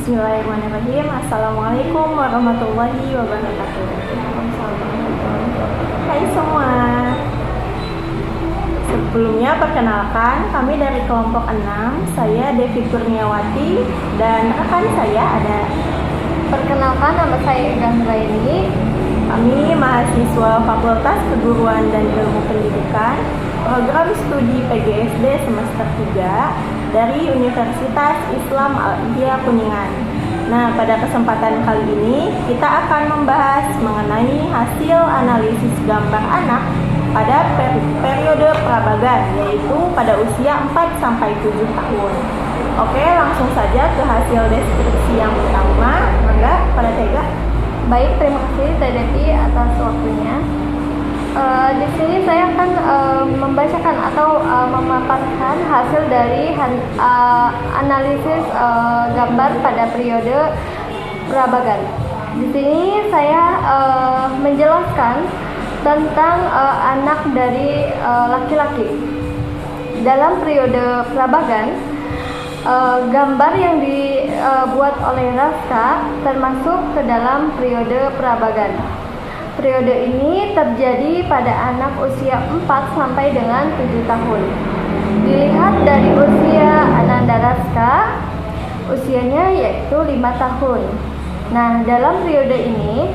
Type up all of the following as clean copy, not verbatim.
Bismillahirrahmanirrahim. Assalamualaikum warahmatullahi wabarakatuh. Hai semua. Sebelumnya perkenalkan, kami dari kelompok 6. Saya Devi Kurniawati dan rekan saya ada. Perkenalkan, nama saya Ganggraini. Kami mahasiswa Fakultas Keguruan dan Ilmu Pendidikan, program studi PGSD semester 3 dari Universitas Islam Al-Ihya Kuningan. Nah, pada kesempatan kali ini kita akan membahas mengenai hasil analisis gambar anak pada periode prabagan, yaitu pada usia 4-7 tahun. Oke, langsung saja ke hasil deskripsi yang pertama. Mangga, pada Tega. Baik, terima kasih Teh Devi atas waktunya. Di sini saya akan membacakan atau memaparkan hasil dari analisis gambar pada periode prabagan. Di sini saya menjelaskan tentang anak dari laki-laki. Dalam periode prabagan, gambar yang dibuat oleh Raska termasuk ke dalam periode prabagan. Periode ini terjadi pada anak usia 4 sampai dengan 7 tahun. Dilihat dari usia Ananda Raska, usianya yaitu 5 tahun. Nah, dalam periode ini,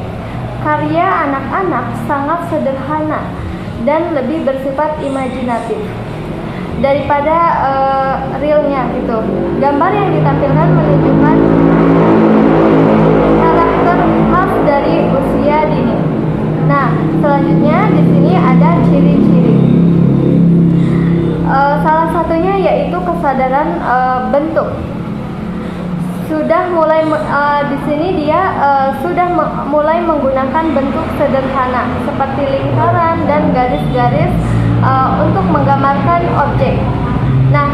karya anak-anak sangat sederhana dan lebih bersifat imajinatif daripada realnya gitu. Gambar yang ditampilkan menunjukkan karakter khas dari usia dini. Nah, selanjutnya di sini ada ciri-ciri. Salah satunya yaitu kesadaran bentuk. Sudah mulai di sini dia sudah mulai menggunakan bentuk sederhana seperti lingkaran dan garis-garis untuk menggambarkan objek. Nah,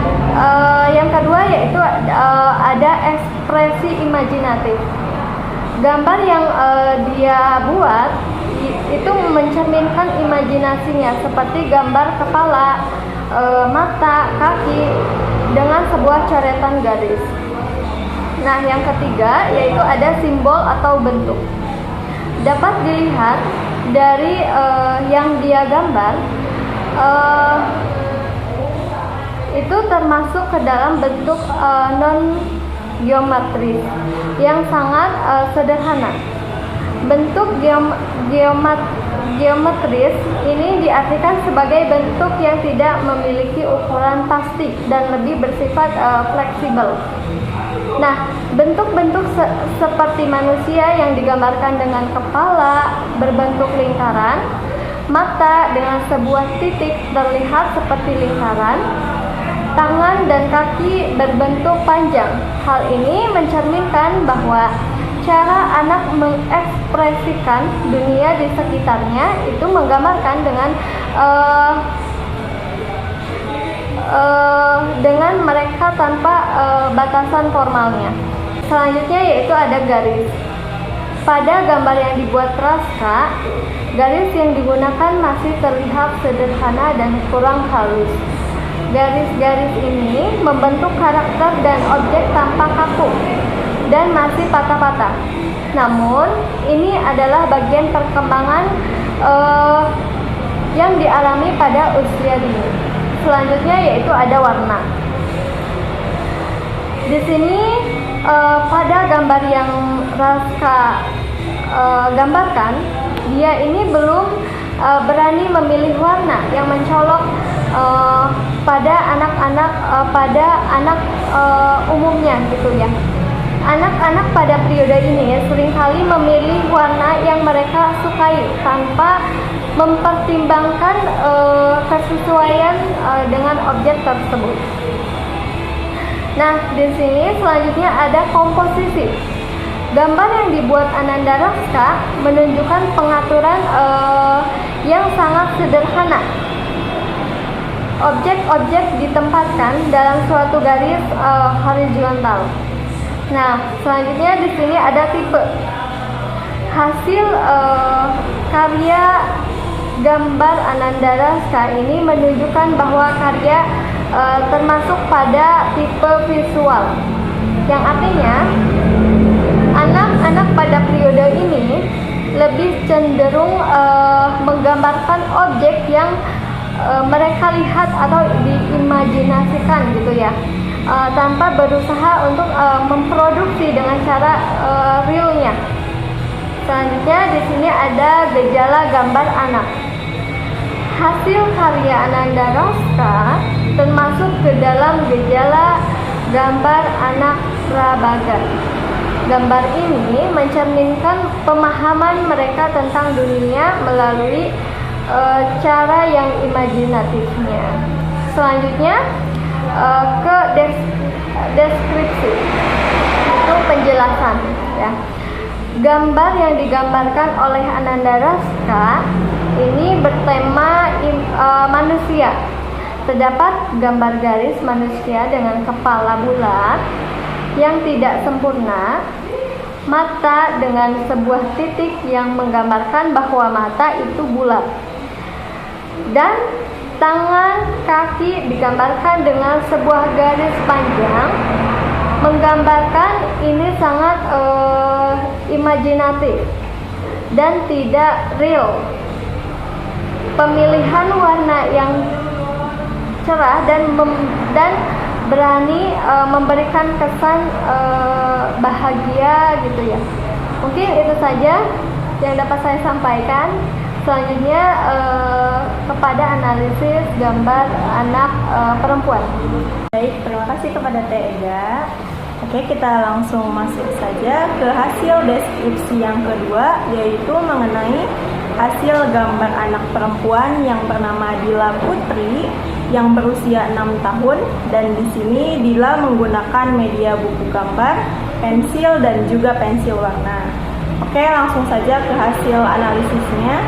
yang kedua yaitu ada ekspresi imajinatif. Gambar yang dia buat itu mencerminkan imajinasinya seperti gambar kepala, mata, kaki dengan sebuah coretan garis. Nah, yang ketiga yaitu ada simbol atau bentuk. Dapat dilihat dari yang dia gambar, itu termasuk ke dalam bentuk non geometris yang sangat sederhana. Bentuk geometris ini diartikan sebagai bentuk yang tidak memiliki ukuran pasti dan lebih bersifat fleksibel. Nah, bentuk-bentuk seperti manusia yang digambarkan dengan kepala berbentuk lingkaran, mata dengan sebuah titik terlihat seperti lingkaran, tangan dan kaki berbentuk panjang. Hal ini mencerminkan bahwa cara anak mengekspresikan dunia di sekitarnya itu menggambarkan dengan mereka tanpa batasan formalnya. Selanjutnya yaitu ada garis. Pada gambar yang dibuat Raska, garis yang digunakan masih terlihat sederhana dan kurang halus. Garis-garis ini membentuk karakter dan objek tanpa kaku dan masih patah-patah. Namun, ini adalah bagian perkembangan yang dialami pada usia dini. Selanjutnya yaitu ada warna. Di sini pada gambar yang Raska gambarkan, dia ini belum berani memilih warna yang mencolok pada anak umumnya gitu ya. Anak-anak pada periode ini seringkali memilih warna yang mereka sukai tanpa mempertimbangkan kesesuaian dengan objek tersebut. Nah, di sini selanjutnya ada komposisi. Gambar yang dibuat Ananda Raska menunjukkan pengaturan yang sangat sederhana. Objek-objek ditempatkan dalam suatu garis horizontal. Nah, selanjutnya di sini ada tipe. Hasil karya gambar Ananda Raska ini menunjukkan bahwa karya termasuk pada tipe visual, yang artinya pada periode ini lebih cenderung menggambarkan objek yang mereka lihat atau diimajinasikan gitu ya, tanpa berusaha untuk memproduksi dengan cara realnya. Selanjutnya di sini ada gejala gambar anak. Hasil karya Ananda Raska termasuk ke dalam gejala gambar anak prabaga. Gambar ini mencerminkan pemahaman mereka tentang dunia melalui cara yang imajinatifnya. Selanjutnya ke deskripsi, itu penjelasan ya. Gambar yang digambarkan oleh Ananda Raska ini bertema manusia. Terdapat gambar garis manusia dengan kepala bulat yang tidak sempurna, mata dengan sebuah titik yang menggambarkan bahwa mata itu bulat, dan tangan kaki digambarkan dengan sebuah garis panjang, menggambarkan ini sangat imajinatif dan tidak real. Pemilihan warna yang cerah dan berani memberikan kesan bahagia gitu ya. Mungkin itu saja yang dapat saya sampaikan. Selanjutnya kepada analisis gambar anak perempuan. Baik, terima kasih kepada Teh Ega. Oke, kita langsung masuk saja ke hasil deskripsi yang kedua, yaitu mengenai hasil gambar anak perempuan yang bernama Dila Putri yang berusia 6 tahun, dan di sini Dila menggunakan media buku gambar, pensil dan juga pensil warna. Oke, langsung saja ke hasil analisisnya.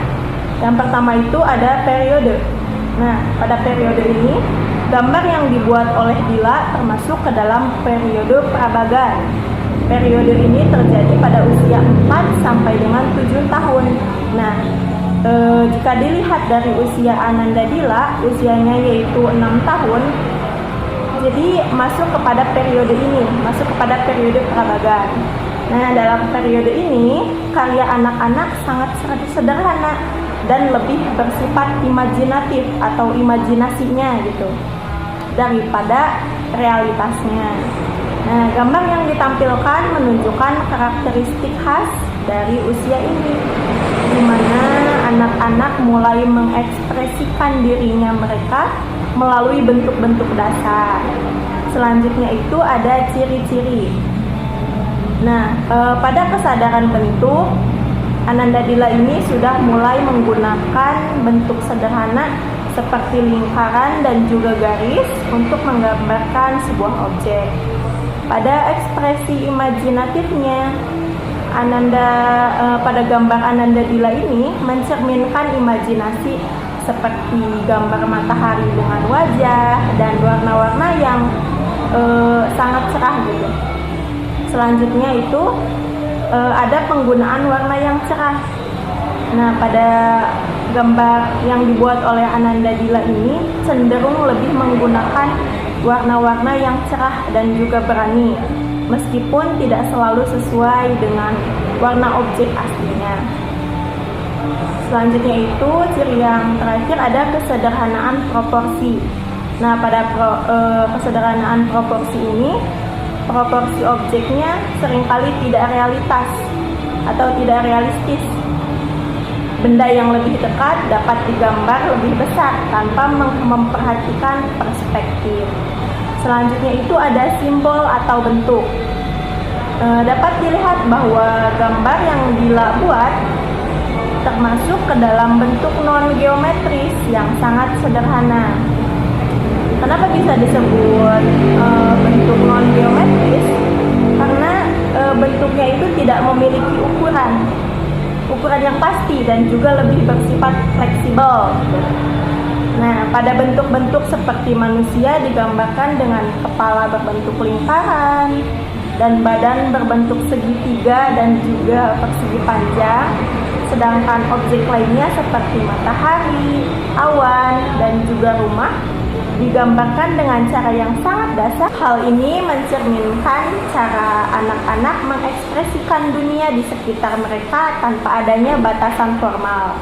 Yang pertama itu ada periode. Nah, pada periode ini gambar yang dibuat oleh Dila termasuk ke dalam periode prabagan. Periode ini terjadi pada usia 4 sampai dengan 7 tahun. Nah, jika dilihat dari usia Ananda Dila, usianya yaitu 6 tahun, jadi masuk kepada periode ini, masuk kepada periode prabagan. Nah, dalam periode ini, karya anak-anak sangat sederhana dan lebih bersifat imajinatif atau imajinasinya gitu, daripada realitasnya. Nah, gambar yang ditampilkan menunjukkan karakteristik khas dari usia ini, di mana anak-anak mulai mengekspresikan dirinya mereka melalui bentuk-bentuk dasar. Selanjutnya itu ada ciri-ciri. Nah, pada kesadaran bentuk, Ananda Dila ini sudah mulai menggunakan bentuk sederhana seperti lingkaran dan juga garis untuk menggambarkan sebuah objek. Pada ekspresi imajinatifnya, pada gambar Ananda Dila ini mencerminkan imajinasi seperti gambar matahari dengan wajah dan warna-warna yang sangat cerah gitu. Selanjutnya itu ada penggunaan warna yang cerah. Nah, pada gambar yang dibuat oleh Ananda Dila ini cenderung lebih menggunakan warna-warna yang cerah dan juga berani, meskipun tidak selalu sesuai dengan warna objek aslinya. Selanjutnya itu ciri yang terakhir ada kesederhanaan proporsi. Nah, pada kesederhanaan proporsi ini, proporsi objeknya seringkali tidak realitas atau tidak realistis. Benda yang lebih dekat dapat digambar lebih besar tanpa memperhatikan perspektif. Selanjutnya itu ada simbol atau bentuk. Dapat dilihat bahwa gambar yang Dila buat termasuk ke dalam bentuk non-geometris yang sangat sederhana. Kenapa bisa disebut bentuk non-geometris? Karena bentuknya itu tidak memiliki ukuran yang pasti dan juga lebih bersifat fleksibel. Nah, pada bentuk-bentuk seperti manusia digambarkan dengan kepala berbentuk lingkaran dan badan berbentuk segitiga dan juga persegi panjang. Sedangkan objek lainnya seperti matahari, awan, dan juga rumah digambarkan dengan cara yang sangat dasar. Hal ini mencerminkan cara anak-anak mengekspresikan dunia di sekitar mereka tanpa adanya batasan formal.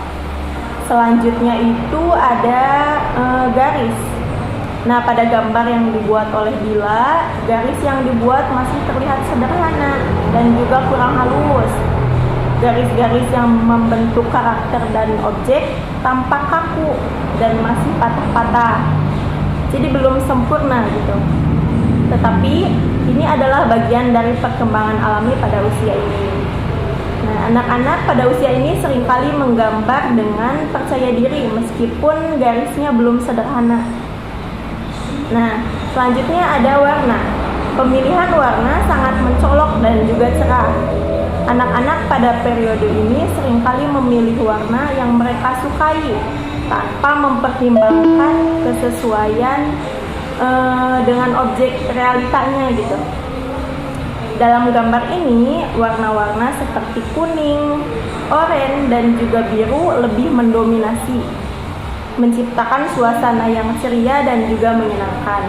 Selanjutnya itu ada garis. Nah, pada gambar yang dibuat oleh Dila, garis yang dibuat masih terlihat sederhana dan juga kurang halus. Garis-garis yang membentuk karakter dan objek tampak kaku dan masih patah-patah. Jadi belum sempurna gitu. Tetapi ini adalah bagian dari perkembangan alami pada usia ini. Nah, anak-anak pada usia ini seringkali menggambar dengan percaya diri meskipun garisnya belum sederhana. Nah, selanjutnya ada warna. Pemilihan warna sangat mencolok dan juga cerah. Anak-anak pada periode ini seringkali memilih warna yang mereka sukai tanpa mempertimbangkan kesesuaian dengan objek realitanya gitu. Dalam gambar ini, warna-warna seperti kuning, oranye, dan juga biru lebih mendominasi, menciptakan suasana yang ceria dan juga menyenangkan.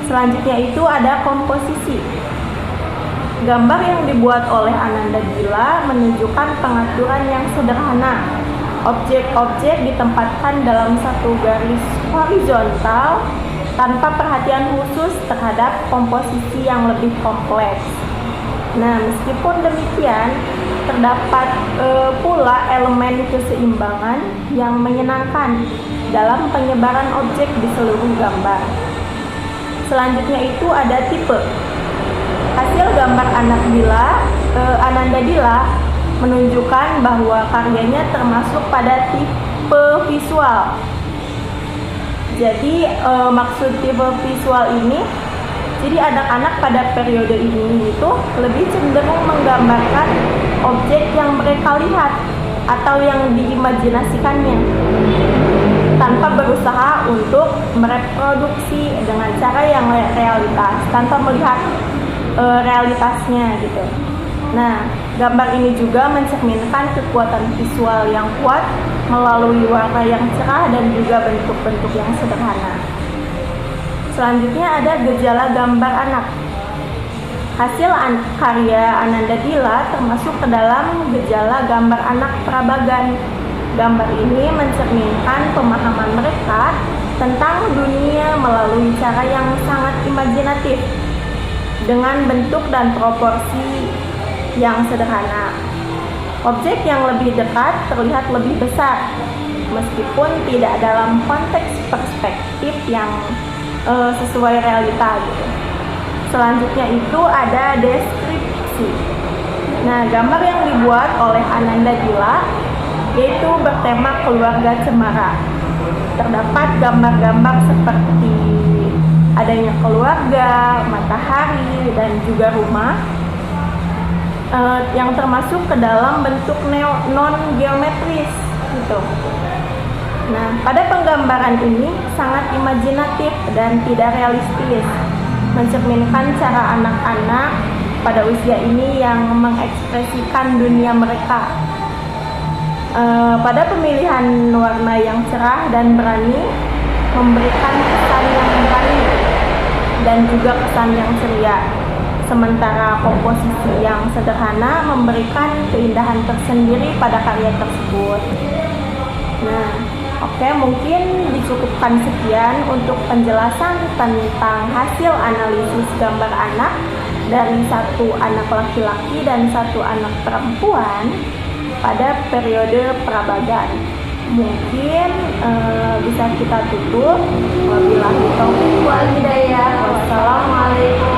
Selanjutnya itu ada komposisi. Gambar yang dibuat oleh Ananda Dila menunjukkan pengaturan yang sederhana. Objek-objek ditempatkan dalam satu garis horizontal tanpa perhatian khusus terhadap komposisi yang lebih kompleks. Nah, meskipun demikian, terdapat pula elemen keseimbangan yang menyenangkan dalam penyebaran objek di seluruh gambar. Selanjutnya itu ada tipe. Hasil gambar Ananda Dila menunjukkan bahwa karyanya termasuk pada tipe visual. Jadi maksud tipe visual ini, jadi anak-anak pada periode ini itu lebih cenderung menggambarkan objek yang mereka lihat atau yang diimajinasikannya tanpa berusaha untuk mereproduksi dengan cara yang realitas, tanpa melihat realitasnya gitu. Nah, gambar ini juga mencerminkan kekuatan visual yang kuat melalui warna yang cerah dan juga bentuk-bentuk yang sederhana. Selanjutnya ada gejala gambar anak. Hasil karya Ananda Dila termasuk ke dalam gejala gambar anak Prabagan. Gambar ini mencerminkan pemahaman mereka tentang dunia melalui cara yang sangat imajinatif, dengan bentuk dan proporsi yang sederhana. Objek yang lebih dekat terlihat lebih besar, meskipun tidak dalam konteks perspektif yang sesuai realita gitu. Selanjutnya itu ada deskripsi. Nah, gambar yang dibuat oleh Ananda Dila yaitu bertema keluarga cemara. Terdapat gambar-gambar seperti adanya keluarga, matahari, dan juga rumah yang termasuk ke dalam bentuk non-geometris gitu. Nah, pada penggambaran ini sangat imajinatif dan tidak realistis, mencerminkan cara anak-anak pada usia ini yang mengekspresikan dunia mereka. Pada pemilihan warna yang cerah dan berani, memberikan kesan yang berani dan juga kesan yang ceria. Sementara komposisi yang sederhana memberikan keindahan tersendiri pada karya tersebut. Nah, oke, mungkin dicukupkan sekian untuk penjelasan tentang hasil analisis gambar anak dari satu anak laki-laki dan satu anak perempuan pada periode Prabagan. Mungkin bisa kita tutup. Wabillahi taufiq wal hidayah. Wassalamualaikum